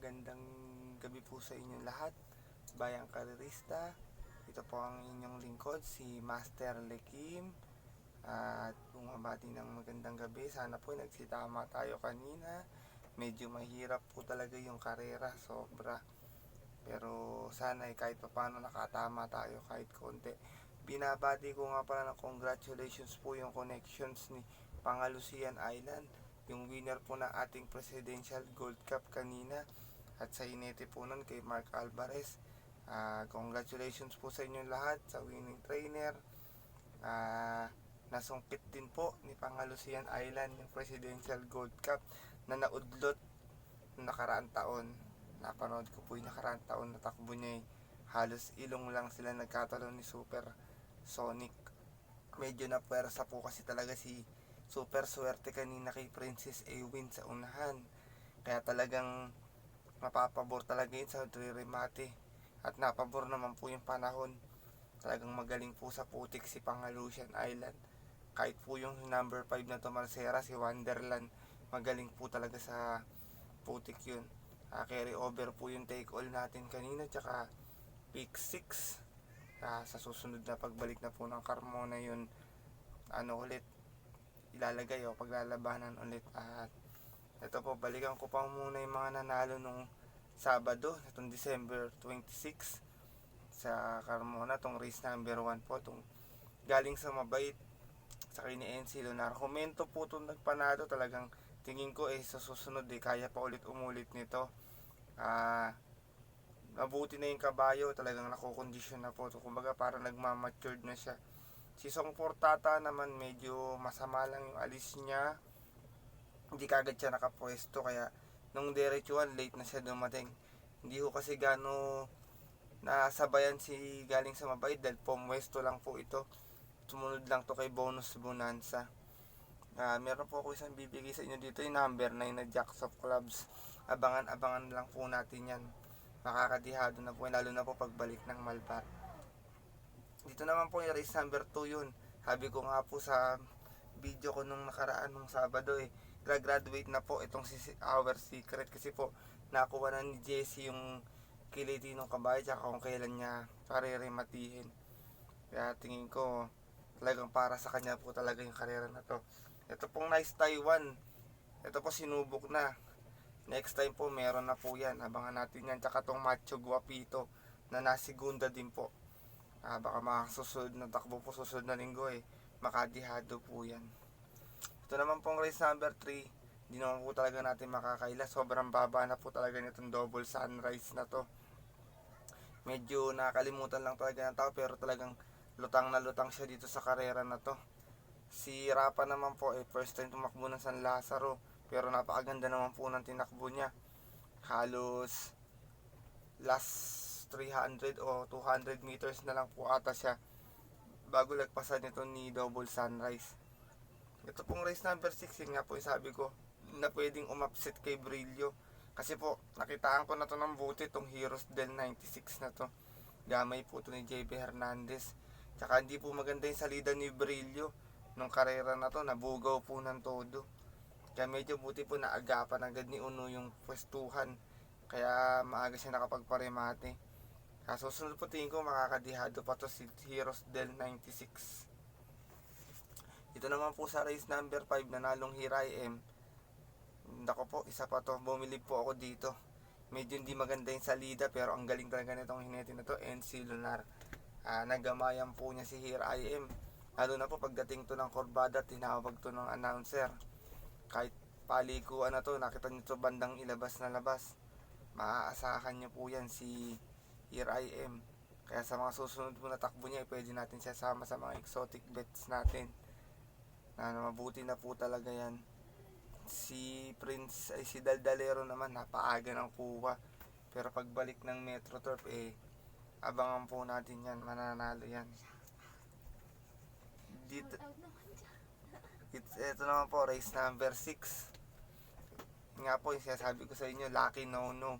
magandang gabi po sa inyong lahat, bayang karerista. Ito po ang inyong lingkod, si Master Lekim. At bumabati ng magandang gabi. Sana po nagsitama tayo kanina. Medyo mahirap po talaga yung karera, sobra. Pero sana kahit paano nakatama tayo kahit konti. Binabati ko nga pala ng congratulations po yung connections ni Pangalusian Island, yung winner po ng ating Presidential Gold Cup kanina, at sa inete po nun kay Mark Alvarez. Congratulations po sa inyong lahat sa winning trainer. Nasungkit din po ni Pangalusian Island yung Presidential Gold Cup na naudlot nakaraang taon. Napanood ko po yung nakaraang taon na takbo niya, halos ilong lang sila nagkatalon ni Super Sonic. Medyo na pwersa po kasi talaga si Super Swerte kanina kay Princess Awin sa unahan. Kaya talagang mapapabor talaga yun sa remate. At napabor naman po yung panahon. Talagang magaling po sa putik si Pangalusian Island. Kahit po yung number 5 na Tomarcera, si Wonderland, magaling po talaga sa putik yun. Carry over po yung take all natin kanina, tsaka pick 6. Sa susunod na pagbalik na po ng Carmona yun, ulit ilalagay o paglalabanan ulit. At ito po, balikan ko pa muna yung mga nanalo nung Sabado, itong December 26 sa Carmona, tong race number 1 po, tong galing sa Mabait sa ni NC Lunar. Komento po itong nagpanalo, talagang tingin ko sa susunod kaya pa ulit umulit nito. Mabuti na yung kabayo, talagang nakokondisyon na po. Kumbaga parang nagmamatured na siya. Si Song Portata naman medyo masama lang yung alis niya. Hindi kagad siya nakapwesto, kaya nung diretsuhan late na siya dumating. Hindi ko kasi gano nasabayan si galing sa Mabait dahil pumwesto lang po ito. Sumunod lang to kay Bonus Bonanza. Meron po ako isang bibigay sa inyo dito, yung number 9 na Jacks of Clubs. Abangan lang po natin yan. Makakadihado na po, lalo na po pagbalik ng Malbar. Dito naman po yung race number 2 yun. Sabi ko nga po sa video ko nung nakaraan nung Sabado, graduate na po itong Our Secret, kasi po nakuha na ni Jesse yung kiliti ng kabayo tsaka kung kailan niya parirematihin. Kaya tingin ko talagang para sa kanya po talaga yung karera na to. Ito pong Nice Taiwan, ito po sinubok na. Next time po meron na po yan, abangan natin yan. Tsaka tong Macho Guapito na nasigunda din po. Baka makasusunod na takbo po susunod na linggo, makadihado po yan. Ito naman pong race number 3, di naman po talaga natin makakaila. Sobrang baba na po talaga nitong double sunrise na to. Medyo nakakalimutan lang talaga ng tao, pero talagang lutang na lutang siya dito sa karera na to. Si Rapa naman po first time tumakbo ng San Lazaro, pero napakaganda naman po ng tinakbo niya. Halos last 300 o 200 meters na lang po ata siya bago lagpasan nito ni Double Sunrise. Ito pong race number 6, yun nga po yung sabi ko na pwedeng umupset kay Brillo. Kasi po, nakitaan ko na to ng buti, itong Heroes del 96 na to. Gamay po to ni JB Hernandez. Tsaka hindi po maganda yung salida ni Brillo nung karera na to, nabugaw po ng todo. Kaya medyo buti po naagapan agad ni Uno yung pwestuhan. Kaya maaga siya nakapagparemate. Susunod po tingin ko makakadihado pa to si Heroes del 96. Ito naman po sa race number 5, nanalong Hiray M. Nako po, isa pa to. Bumili po ako dito. Medyo hindi maganda yung salida, pero ang galing talaga nitong hinete na to, NC Lunar. Nagamayan po niya si Hiray M. Lalo na po pagdating to ng Corbada, tinawag to ng announcer. Kahit palikuan na to, nakita nyo to bandang ilabas na labas. Maaasahan nyo po yan si Hiray M. Kaya sa mga susunod po na takbo niya, pwede natin siya sama sa mga exotic bets natin. Mabuti na po talaga yan. Si Daldalero naman, napaaga ng kuha. Pero pagbalik ng Metro Turf, abangan po natin yan, mananalo yan. Dito, ito naman po, race number 6. Nga po, yung sinasabi ko sa inyo, Lucky No No.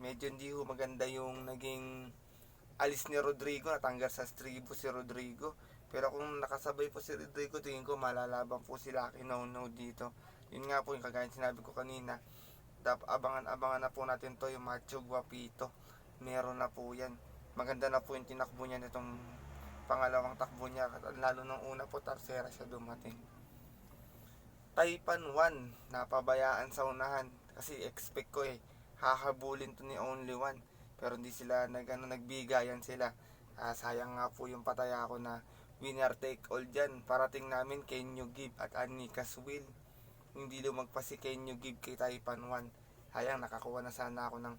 Medyo hindi ho maganda yung naging alis ni Rodrigo, natanggal sa stribo si Rodrigo. Pero kung nakasabay po si Rodrigo, tingin ko malalaban po si Lucky No No dito. Yun nga po yung kagaya sinabi ko kanina, Abangan-abangan na po natin to, yung Macho Guapito. Meron na po yan. Maganda na po yung tinakbo niya nitong pangalawang takbo niya. Lalo nung una po, Tarsera siya dumating. Taipan 1, napabayaan sa unahan. Kasi expect ko hahabulin to ni Only One. Pero hindi sila nagbigayan sila. Sayang nga po yung pataya ko na winner take all dyan. Parating namin kay New Give at Anika's Will. Hindi lumagpas si kay New Give kay Taipan 1. Sayang, nakakuha na sana ako ng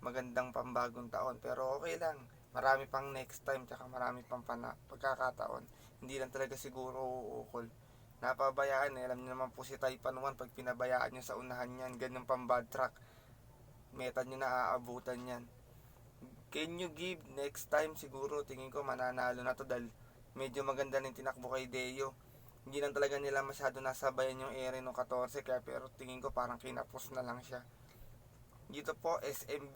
magandang pambagong taon. Pero okay lang. Marami pang next time, tsaka marami pang pagkakataon. Hindi lang talaga siguro uukol. Napabayaan alam niyo naman po si Taipan 1, pag pinabayaan nyo sa unahan yan, ganun pang bad track, meta nyo na aabutan yan. Can you give next time siguro, tingin ko mananalo na to dahil medyo maganda rin tinakbo kay Deo. Hindi lang talaga nila masyado nasabayan yung ere no 14, kaya pero tingin ko parang kinapos na lang siya. Dito po SMB,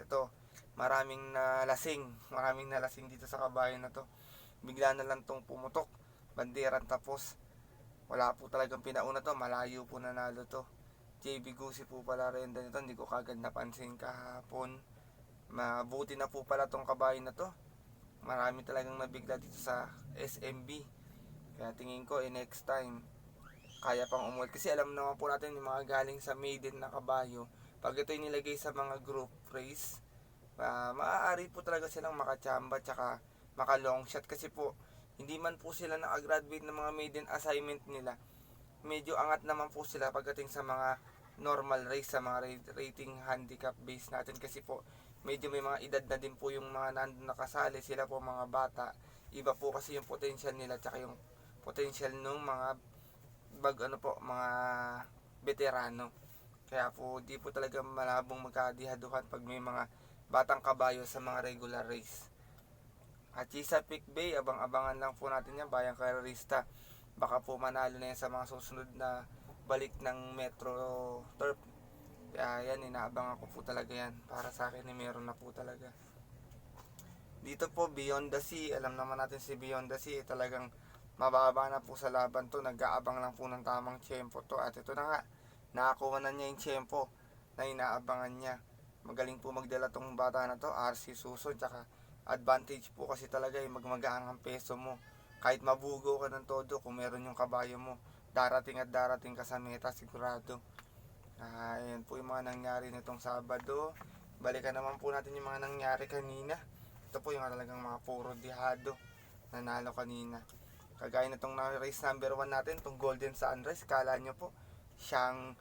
ito maraming nalasing dito sa kabayan na to. Bigla na lang tong pumutok, banderang tapos. Wala po talagang pinauna to, malayo po nanalo to. JB Gusi po pala rin nito, hindi ko kagad napansin kahapon. Mabuti na po pala tong kabayo na to. Marami talagang nabigla dito sa SMB. Kaya tingin ko next time kaya pang umuwi. Kasi alam naman po natin yung mga galing sa maiden na kabayo, pag ito yung nilagay sa mga group race, maaari po talaga silang makachamba tsaka maka long shot. Kasi po hindi man po sila nakagraduate ng mga maiden assignment nila, medyo angat naman po sila pagdating sa mga normal race, sa mga rating handicap base natin. Kasi po medyo may mga edad na din po yung mga nandun nakasali, sila po mga bata. Iba po kasi yung potential nila tsaka yung potential ng mga mga veterano. Kaya po di po talaga malabong magkadihaduhan pag may mga batang kabayo sa mga regular race. At Chesapeake Bay, abang-abangan lang po natin yan, bayang karerista. Baka po manalo na yan sa mga susunod na balik ng Metro Turf. Kaya yan, inaabangan ko po talaga yan. Para sa akin meron na po talaga. Dito po Beyond the Sea, alam naman natin si Beyond the Sea, talagang mababa na po sa laban to. Nag-aabang lang po ng tamang tiyempo to. At ito na nga, nakakuha na niya yung tiyempo na inaabangan niya. Magaling po magdala tong bata na to, RC Suso, tsaka advantage po kasi talaga magmagaan ang peso mo. Kahit mabugo ka ng todo, kung meron yung kabayo mo, darating at darating ka sa meta sigurado. Ayan po yung mga nangyari nitong Sabado. Balikan naman po natin yung mga nangyari kanina. Ito po yung talagang mga puro dihado nanalo kanina. Kagaya nitong race number 1 natin, itong Golden Sunrise, kala nyo po siyang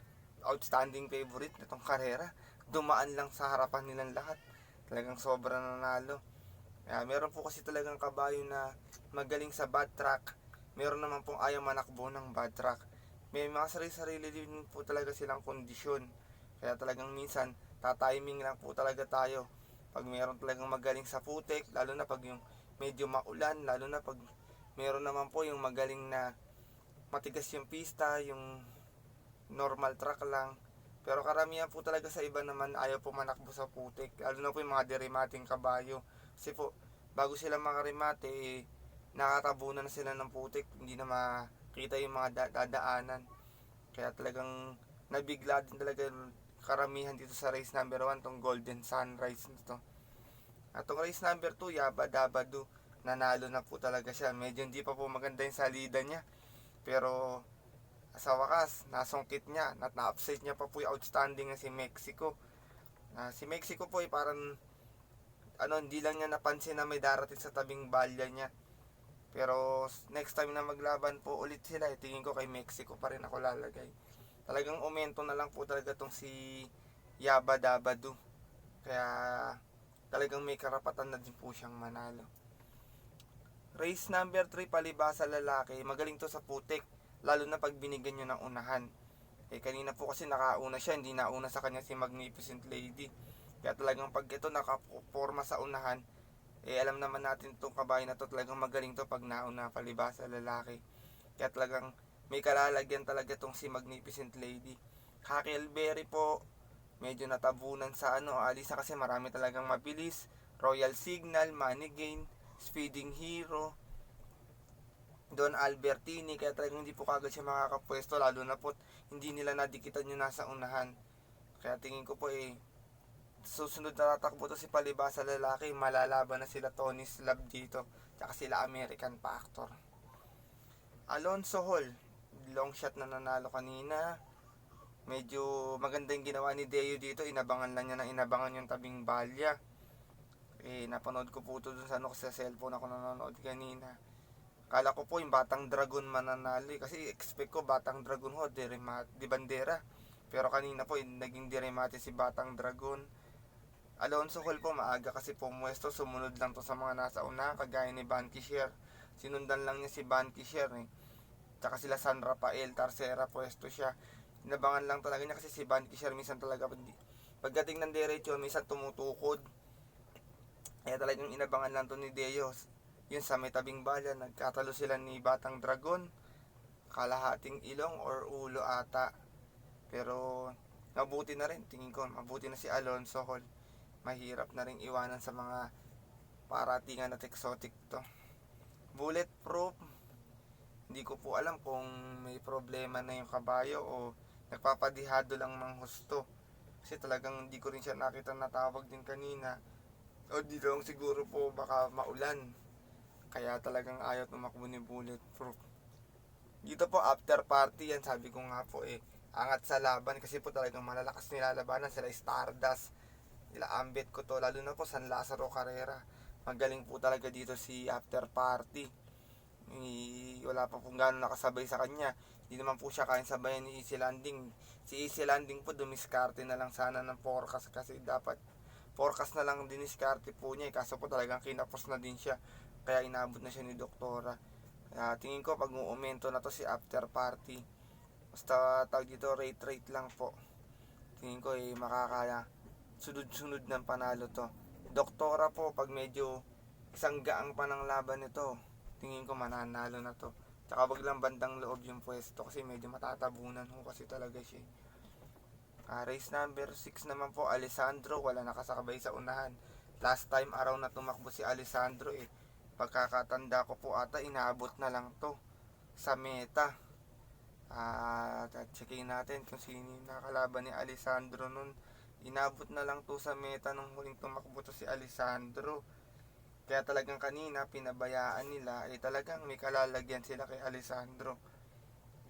outstanding favorite nitong karera. Dumaan lang sa harapan nilang lahat. Talagang sobra nanalo. Meron po kasi talagang kabayo na magaling sa bad track. Meron naman pong ayaw manakbo ng bad track. May mga sarili-sarili din po talaga silang kondisyon. Kaya talagang minsan, tatiming lang po talaga tayo. Pag meron talagang magaling sa putik, lalo na pag yung medyo maulan, lalo na pag meron naman po yung magaling na matigas yung pista, yung normal track lang. Pero karamihan po talaga sa iba naman ayaw po manakbo sa putik, lalo na po yung mga derimating kabayo. Kasi po, bago sila makarimate, nakatabunan na sila ng putik, hindi na makita yung mga dadaanan. Kaya talagang nabigla din talaga karamihan dito sa race number 1, tong Golden Sunrise nito. At tong race number 2, Yaba Dabado, nanalo na po talaga siya. Medyo hindi pa po maganda yung salida niya, pero sa wakas, nasungkit niya, na-upset niya pa po yung outstanding na si Mexico. Si Mexico po parang hindi lang niya napansin na may darating sa tabing balya niya. Pero next time na maglaban po ulit sila, tingin ko kay Mexico pa rin ako lalagay. Talagang umento na lang po talaga tong si Yaba Dabado. Kaya talagang may karapatan na din po siyang manalo. Race number 3, palibasa lalaki. Magaling to sa putik, lalo na pag binigyan nyo ng unahan. Kanina po kasi nakauna siya, hindi nauna sa kanya si Magnificent Lady. Kaya talagang pag ito nakaporma sa unahan, alam naman natin itong kabayo na to, talagang magaling to pag nauna, palibasa lalaki. Kaya talagang may kalalagyan talaga itong si Magnificent Lady. Huckleberry po, medyo natabunan sa Alisa kasi marami talagang mabilis. Royal Signal, Money Gain, Speeding Hero, Don Albertini, kaya talagang hindi po kagad siya makakapwesto, lalo na po hindi nila nadikitan yung nasa unahan. Kaya tingin ko po susunod na tatakbo to si Palibasa lalaki, malalaban na sila Tony Slab dito, tsaka sila American Factor. Alonso Hall, long shot na nanalo kanina. Medyo maganda yung ginawa ni Deo dito, inabangan lang niya ng inabangan yung tabing balya. Napanood ko po ito dun sa cellphone ako nanonood kanina. Kala ko po yung Batang Dragon mananalo kasi expect ko Batang Dragon ho, di bandera. Pero kanina po naging diremate si Batang Dragon. Alonso Hall po maaga kasi pumuesto, sumunod lang to sa mga nasa una, kagaya ni Van Kisher. Sinundan lang niya si Van Kisher Tsaka sila San Rafael, Tercera pwesto siya. Inabangan lang talaga niya kasi si Van Kisher minsan talaga pagdating ng derecho, minsan tumutukod. Kaya talagang inabangan lang to ni Deo. Yun sa may tabing balya, nagkatalo sila ni Batang Dragon. Kalahating ilong or ulo ata. Pero mabuti na rin, tingin ko, mabuti na si Alonso Hall. Mahirap na rin iwanan sa mga paratingan at exotic to. Bulletproof, hindi ko po alam kung may problema na yung kabayo o nagpapadihado lang ng husto. Kasi talagang hindi ko rin siya nakita na tawag din kanina. O di lang siguro po baka maulan. Kaya talagang ayaw tumakbo ni Bulletproof. Dito po after party yan, sabi ko nga po angat sa laban kasi po talagang malalakas nilalabanan sila Stardust, nila Ambet ko to, lalo na po San Lazaro Carrera. Magaling po talaga dito si after party. Wala pa pong gano'n nakasabay sa kanya. Hindi naman po siya kayang sabayan ni Easy Landing. Si Easy Landing po dumiskarte na lang sana ng forecast kasi dapat forecast na lang diniskarte po niya kaso po talagang kinapos na din siya. Kaya inabot na siya ni Doktora. Tingin ko pag uumento na to si after party, basta tawag dito rate lang po, tingin ko makakaya sunod-sunod ng panalo to. Doktora po pag medyo isang gaang pa ng laban nito, tingin ko mananalo na to. Tsaka wag lang bandang loob yung pwesto kasi medyo matatabunan ho kasi talaga siya. Race number 6 naman po, Alessandro, wala nakasakabay sa unahan. Last time araw na tumakbo si Alessandro pagkakatanda ko po ata inaabot na lang to sa meta. Checkin natin kung sino yung nakalaban ni Alessandro nun. Inabot na lang to sa meta nung huling tumakbo to si Alessandro. Kaya talagang kanina pinabayaan nila talagang may kalalagyan sila kay Alessandro.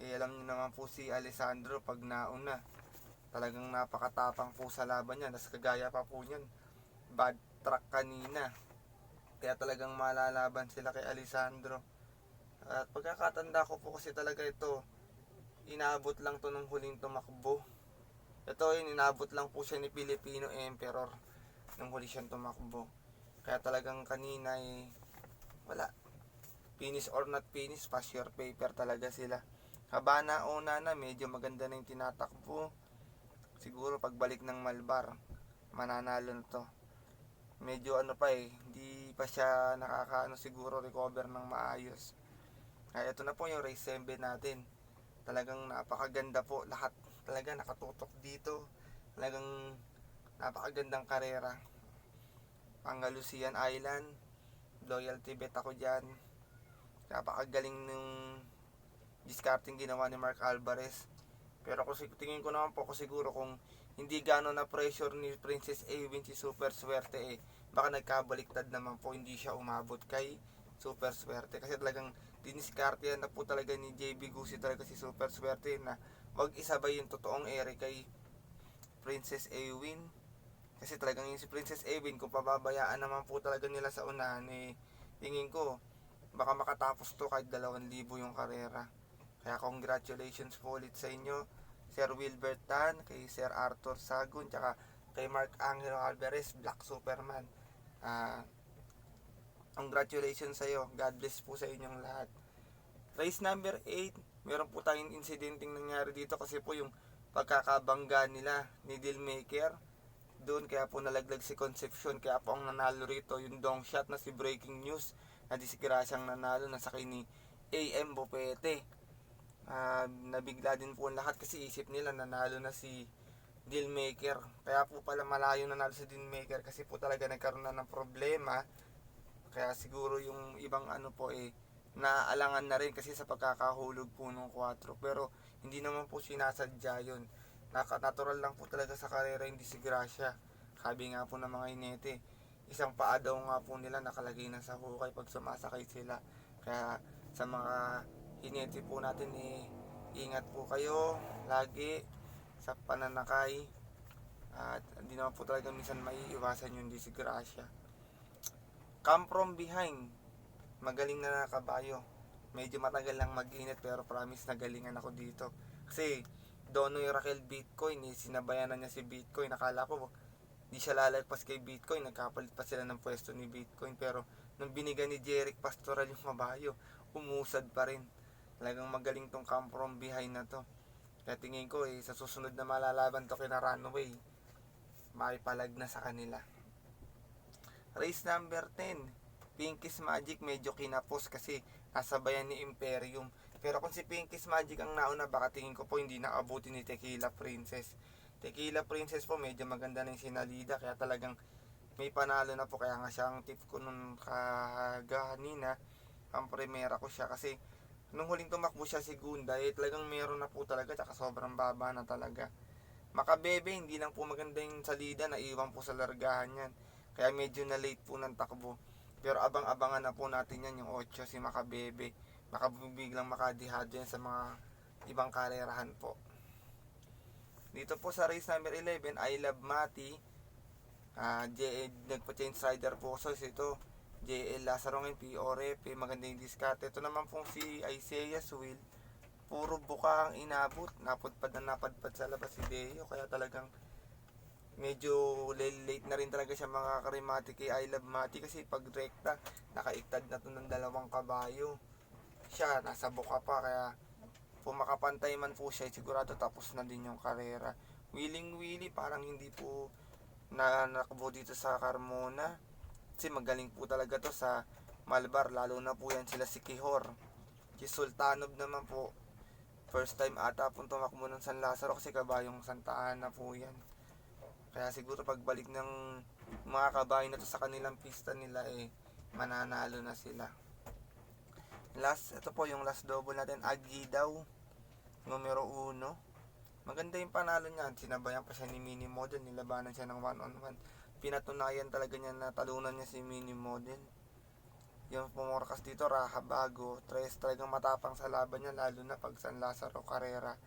Alam niyo naman po si Alessandro pag nauna talagang napakatapang po sa laban niya. Nas kagaya pa po niyan, bad track kanina. Kaya talagang malalaban sila kay Alessandro. At pagkakatanda ko po kasi talaga ito, inabot lang to nung huling tumakbo. Ito inabot lang po siya ni Filipino Emperor nung huli siyang tumakbo. Kaya talagang kanina wala. Finish or not finish, pass your paper talaga sila. Habana una na, medyo maganda na yung tinatakbo. Siguro pagbalik ng Malbar, mananalo na to. Medyo hindi pa siya siguro recover ng maayos. Ito na po yung race 7 natin. Talagang napakaganda po, lahat talaga nakatutok dito. Talagang napakagandang karera. Andalusian Island, Loyalty bet ako dyan. Napakagaling ng discarding ginawa ni Mark Alvarez. Pero tingin ko naman po siguro kung hindi gano'n na pressure ni Princess Awin si Super Swerte baka nagkabaliktad naman po, hindi siya umabot kay Super Swerte. Kasi talagang diniskarte na po talaga ni JB Gusi talaga si Super Swerte na wag isabay yung totoong ere kay Princess Awin. Kasi talagang yung si Princess Awin, kung pababayaan naman po talaga nila sa unahan tingin ko baka makatapos to kahit 2,000 yung karera. Kaya congratulations po ulit sa inyo, Sir Wilbert Tan, kay Sir Arthur Sagun, tsaka kay Mark Angelo Alvarez, Black Superman. Congratulations sa iyo. God bless po sa inyong lahat. Race number 8, meron po tayong insidenteng nangyari dito kasi po yung pagkakabangga nila ni Dealmaker. Doon kaya po nalaglag si Concepcion, kaya po ang nanalo rito yung dong shot na si Breaking News na disgrasyang nanalo na sakay ni AM Bopete. Nabigla din po ang lahat kasi isip nila nanalo na si Dealmaker. Kaya po pala malayo nanalo si Dealmaker kasi po talaga nagkaroon na ng problema. Kaya siguro yung ibang naalangan na rin kasi sa pagkakahulog po ng 4. Pero hindi naman po sinasadya yun. Natural lang po talaga sa karera yung disgrasya. Sabi nga po ng mga inete, isang paa daw nga po nila nakalagay na sa hukay pag sumasakay sila. Kaya sa mga inete po natin, ingat po kayo lagi sa pananakay. At hindi naman po talaga minsan maiiwasan yung disgrasya. Come from behind, magaling na kabayo. Medyo matagal lang mag-init pero promise na galingan ako dito. Kasi Donoy Raquel Bitcoin, sinabayan na niya si Bitcoin. Nakala ko di siya lalagpas kay Bitcoin, nagkapalit pa sila ng pwesto ni Bitcoin. Pero nung binigyan ni Jeric Pastoral yung kabayo, umusad pa rin. Talagang magaling tong come from behind na to. Kaya tingin ko sa susunod na malalaban to kina Runway, makipalag na sa kanila. Race number 10, Pinky's Magic, medyo kinapos kasi nasabayan ni Imperium. Pero kung si Pinky's Magic ang nauna, baka tingin ko po hindi naabuti ni Tequila Princess. Tequila Princess po medyo maganda na yung sinalida, kaya talagang may panalo na po. Kaya nga siya ang tip ko nung kanina, ang primera ko siya kasi nung huling tumakbo siya segunda, talagang meron na po talaga, tsaka sobrang baba na talaga. Makabebe, hindi lang po maganda yung salida, naiwan po sa largahan yan. Kaya medyo na late po ng takbo. Pero abang-abangan na po natin yan, yung 8, si Makabebe. Baka biglang makadihado yan sa mga ibang karerahan po. Dito po sa race number 11, I Love Mati. Nagpa-change rider po so ito. JL Lazaro ngayon, PORP, maganda yung diskarte. Ito naman po si Isaiah Will. Puro buka ang inabot. Napadpad sa labas si Deo. Kaya talagang medyo late na rin talaga siya mga karimati kay I Love Mati. Kasi pag rekta, nakaiktad na to ng 2 kabayo. Siya, nasa buka pa. Kaya kung makapantay man po siya, sigurado tapos na din yung karera. Willy, parang hindi po na nakabo dito sa Carmona. Kasi magaling po talaga to sa Malbar. Lalo na po yan sila si Kihor. Si Sultanov naman po, first time ata pong tumakbo ng San Lazaro kasi kabayong Santa Ana po yan. Kaya siguro pagbalik ng mga kabayo na to sa kanilang pista nila, mananalo na sila. Ito po yung last double natin, Agidaw, numero 1. Maganda yung panalo niya. Sinabayan pa siya ni Mini Model, nilabanan siya ng 1-on-1. Pinatunayan talaga niya na talunan niya si Mini Model. Yung pumorkas dito, Raha Bago, talagang matapang sa laban niya, lalo na pag San Lazaro Carrera.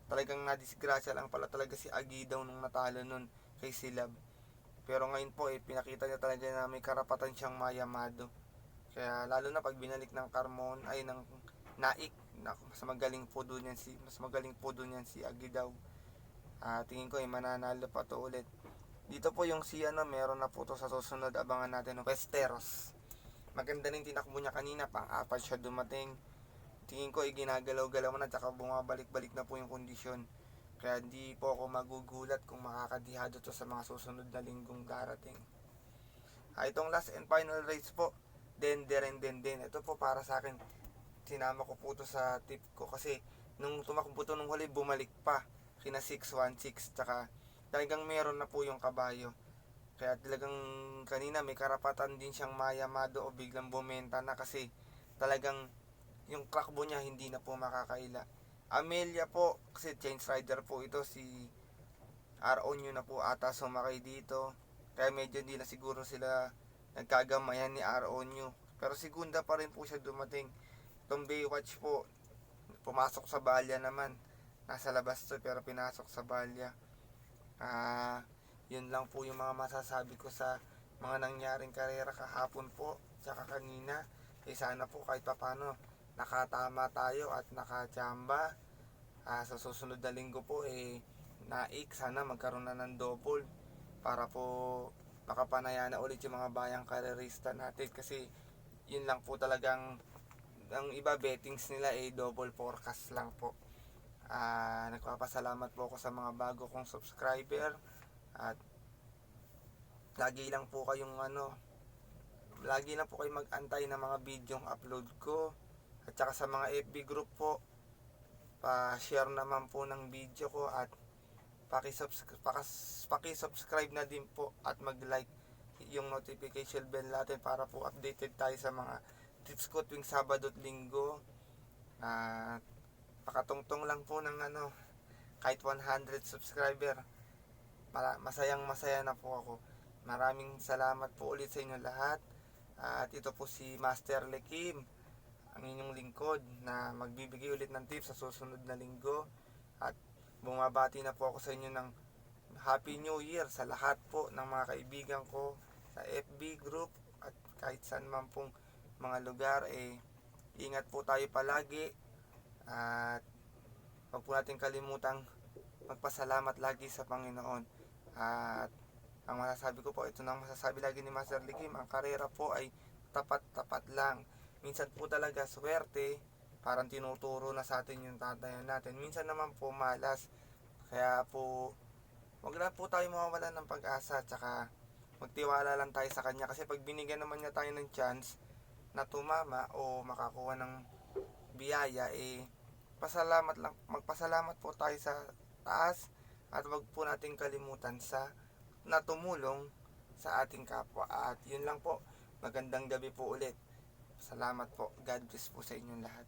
Talagang nadisgrasya lang pala talaga si Agidaw nung natalo nun kay Silab. Pero ngayon po, pinakita niya talaga na may karapatan siyang mayamado. Kaya lalo na pag binalik ng ng Naik, mas magaling po doon yan si Agidaw. Tingin ko mananalo pa to ulit. Dito po yung meron na po to sa susunod, abangan natin, Westeros. Maganda rin tinakbo niya kanina, pang-apat siya dumating. Tingin ko ginagalaw-galaw na, tsaka bumabalik-balik na po yung kondisyon. Kaya hindi po ako magugulat kung makakadihado to sa mga susunod na linggong darating. Itong last and final race po, Denderen. Ito po para sa akin, sinama ko po to sa tip ko kasi nung tumakbo to nung huli, bumalik pa kina 616, tsaka talagang meron na po yung kabayo. Kaya talagang kanina may karapatan din siyang mayamado o biglang bumenta na kasi talagang yung takbo niya hindi na po makakaila. Amelia po, kasi change rider po ito, si R.O.N.U na po ata sumakay dito. Kaya medyo hindi na siguro sila nagkagamayan ni R.O.N.U. Pero segunda pa rin po siya dumating. Itong Baywatch po, pumasok sa balya naman. Nasa labas to pero pinasok sa balya. Yun lang po yung mga masasabi ko sa mga nangyaring karera kahapon po tsaka kanina. Sana po kahit papano nakatama tayo at nakachamba. Sa susunod na linggo po Naik, sana magkaroon na ng double para po makapanaya na ulit yung mga bayang karerista natin. Kasi yun lang po talagang ang iba bettings nila double forecast lang po. Nagpapasalamat po ako sa mga bago kong subscriber at lagi lang po kayong mag-antay ng mga video upload ko. At saka sa mga FB group po, pa-share naman po ng video ko at paki-subscribe na din po at mag-like yung notification bell natin para po updated tayo sa mga tips ko tuwing Sabado at Linggo. Pakatungtong lang po ng kahit 100 subscriber, masayang masaya na po ako. Maraming salamat po ulit sa inyo lahat. At ito po si Master Lekim, ang inyong lingkod, na magbibigay ulit ng tips sa susunod na linggo. At bumabati na po ako sa inyo ng Happy New Year sa lahat po ng mga kaibigan ko sa FB group at kahit saan man pong mga lugar. Ingat po tayo palagi at huwag po natin kalimutang magpasalamat lagi sa Panginoon. At ang masasabi ko po, ito nang masasabi lagi ni Master Likim, ang karera po ay tapat-tapat lang. Minsan po talaga swerte, parang tinuturo na sa atin yung tatayan natin. Minsan naman po malas. Kaya po, wag na po tayo mawawalan ng pag-asa, tsaka magtiwala lang tayo sa Kanya. Kasi pag binigyan naman niya tayo ng chance na tumama o makakuha ng biyaya, magpasalamat po tayo sa taas at wag po natin kalimutan sa na tumulong sa ating kapwa. At yun lang po, magandang gabi po ulit. Salamat po. God bless po sa inyong lahat.